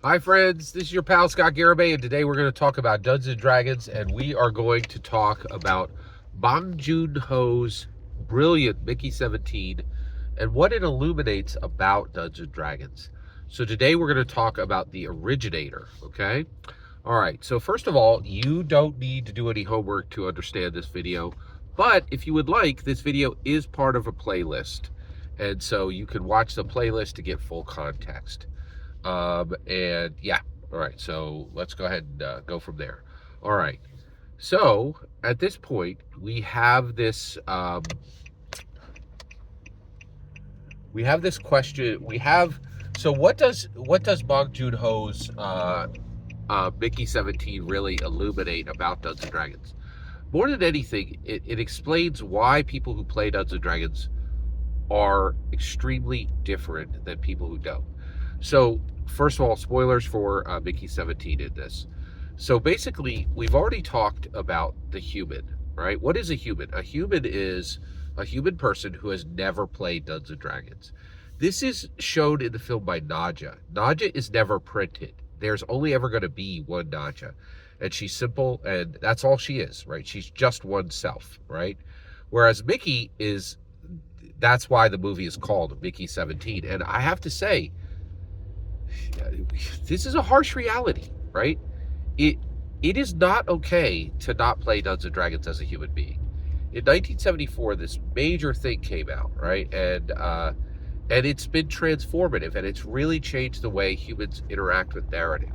Hi friends, this is your pal Scott Garibay, and today we're going to talk about Dungeons & Dragons, and we are going to talk about Bong Joon-ho's brilliant Mickey 17 and what it illuminates about Dungeons & Dragons. So today we're going to talk about the Originator, okay? All right, so first of all, you don't need to do any homework to understand this video, but if you would like, this video is part of a playlist, and so you can watch the playlist to get full context. And yeah, all right, so let's go ahead and go from there. All right, so at this point, we have this question. So what does Bong Joon-ho's Mickey 17 really illuminate about Dungeons and Dragons? More than anything, it explains why people who play Dungeons and Dragons are extremely different than people who don't. So, first of all, spoilers for Mickey 17 in this. So basically, we've already talked about the human, right? What is a human? A human is a human person who has never played Dungeons and Dragons. This is shown in the film by Nadja. Nadja is never printed. There's only ever going to be one Nadja. And she's simple, and that's all she is, right? She's just oneself, right? Whereas Mickey is, that's why the movie is called Mickey 17. And I have to say, this is a harsh reality, right? It is not okay to not play Dungeons and Dragons as a human being. In 1974, this major thing came out, right? And it's been transformative, and it's really changed the way humans interact with narrative.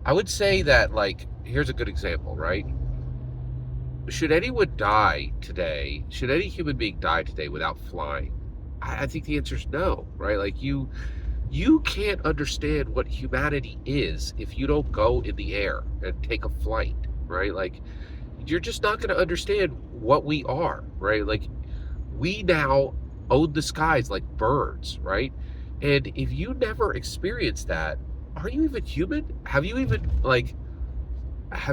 I would say that, like, here's a good example, right? Should anyone die today? Should any human being die today without flying? I think the answer is no, right? Like, you can't understand what humanity is if you don't go in the air and take a flight, right? Like, you're just not going to understand what we are, right? Like, we now own the skies like birds, right? And if you never experienced that, are you even human? Have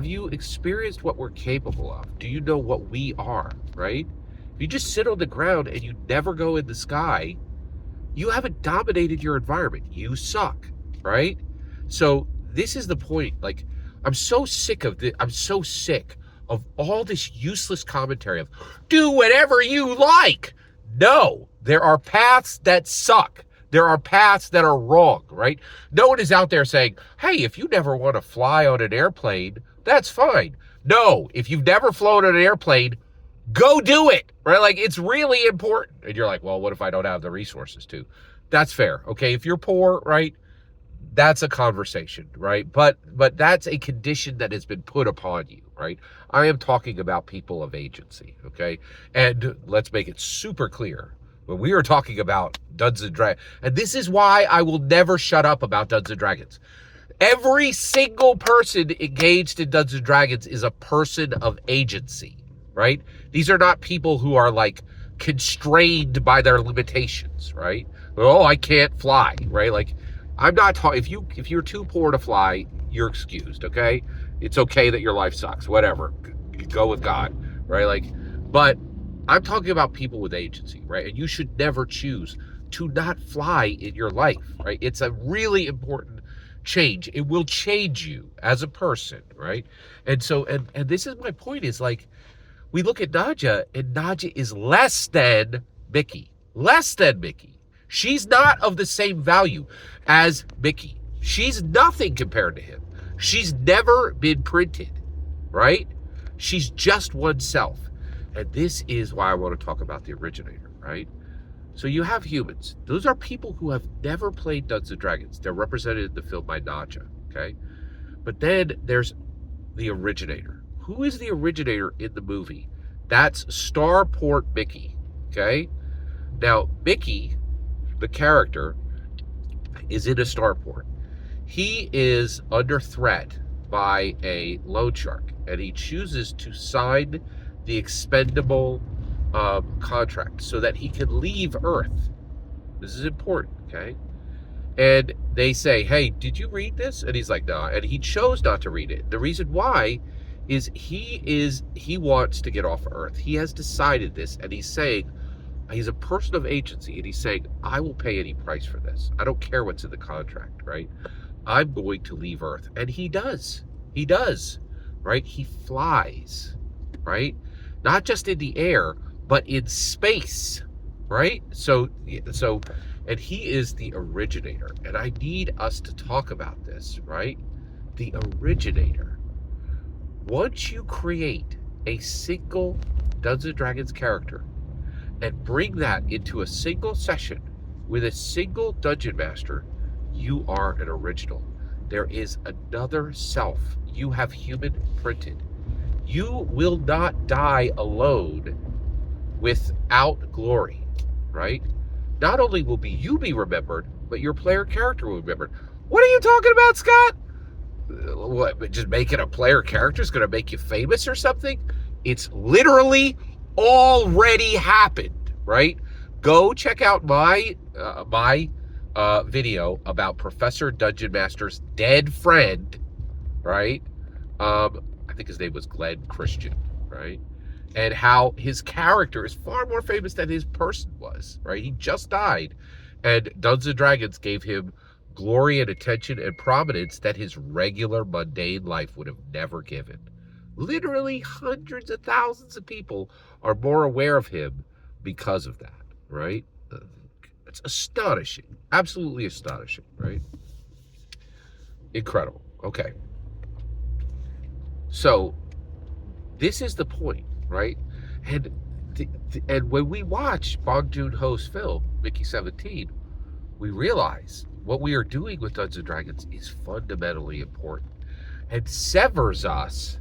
you experienced what we're capable of? Do you know what we are, right? If you just sit on the ground and you never go in the sky, you haven't dominated your environment. You suck, right? So this is the point. Like, I'm so sick of all this useless commentary of do whatever you like. No, there are paths that suck. There are paths that are wrong, right? No one is out there saying, hey, if you never want to fly on an airplane, that's fine. No, if you've never flown on an airplane, go do it, right? Like, it's really important. And you're like, well, what if I don't have the resources to? That's fair, okay? If you're poor, right, that's a conversation, right? But that's a condition that has been put upon you, right? I am talking about people of agency, okay? And let's make it super clear. When we are talking about Dungeons and Dragons, and this is why I will never shut up about Dungeons and Dragons. Every single person engaged in Dungeons and Dragons is a person of agency, right? These are not people who are like constrained by their limitations, right? Oh, I can't fly, right? Like, I'm not talking, if you're too poor to fly, you're excused, okay? It's okay that your life sucks, whatever. Go with God, right? Like, but I'm talking about people with agency, right? And you should never choose to not fly in your life, right? It's a really important change. It will change you as a person, right? And so, and this is my point, is like, we look at Nadja, and Nadja is less than Mickey. Less than Mickey. She's not of the same value as Mickey. She's nothing compared to him. She's never been printed, right? She's just oneself. And this is why I want to talk about the Originator, right? So you have humans. Those are people who have never played Dungeons and Dragons. They're represented in the film by Nadja, okay? But then there's the Originator. Who is the Originator in the movie? That's Starport Mickey, okay? Now, Mickey, the character, is in a starport. He is under threat by a loan shark, and he chooses to sign the expendable contract so that he can leave Earth. This is important, okay? And they say, hey, did you read this? And he's like, no. And he chose not to read it. The reason why is he wants to get off of Earth. He has decided this, and he's saying, he's a person of agency, and he's saying, I will pay any price for this. I don't care what's in the contract, right? I'm going to leave Earth. And he does. He does, right? He flies, right? Not just in the air, but in space, right? And he is the originator. And I need us to talk about this, right? The originator. Once you create a single Dungeons and Dragons character and bring that into a single session with a single dungeon master, you are an original. There is another self. You have human printed. You will not die alone without glory, right? Not only will you be remembered, but your player character will be remembered. What are you talking about, Scott? What, just making a player character is going to make you famous or something? It's literally already happened, right? Go check out my video about Professor Dungeon Master's dead friend, right? I think his name was Glenn Christian, right? And how his character is far more famous than his person was, right? He just died, and Dungeons and Dragons gave him glory and attention and prominence that his regular mundane life would have never given. Literally hundreds of thousands of people are more aware of him because of that, right? It's astonishing, absolutely astonishing, right? Incredible. Okay. So this is the point, right? And and when we watch Bong Joon-ho's film, Mickey 17, we realize what we are doing with Dungeons and Dragons is fundamentally important and severs us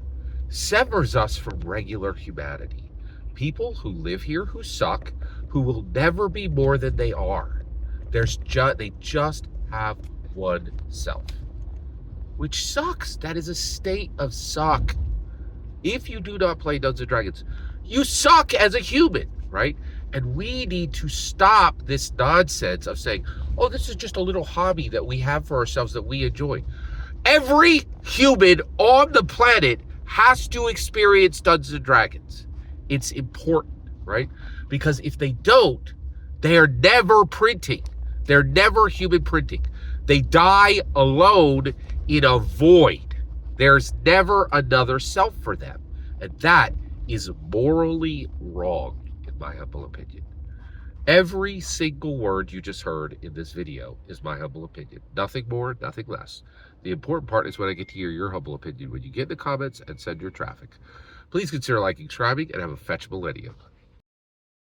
from regular humanity. People who live here who suck, who will never be more than they are. They just have one self, which sucks. That is a state of suck. If you do not play Dungeons and Dragons, you suck as a human, right? And we need to stop this nonsense of saying, oh, this is just a little hobby that we have for ourselves that we enjoy. Every human on the planet has to experience Dungeons and Dragons. It's important, right? Because if they don't, they are never printing. They're never human printing. They die alone in a void. There's never another self for them. And that is morally wrong, in my humble opinion. Every single word you just heard in this video is my humble opinion. Nothing more, nothing less. The important part is when I get to hear your humble opinion when you get in the comments and send your traffic. Please consider liking, subscribing, and have a fetch millennium.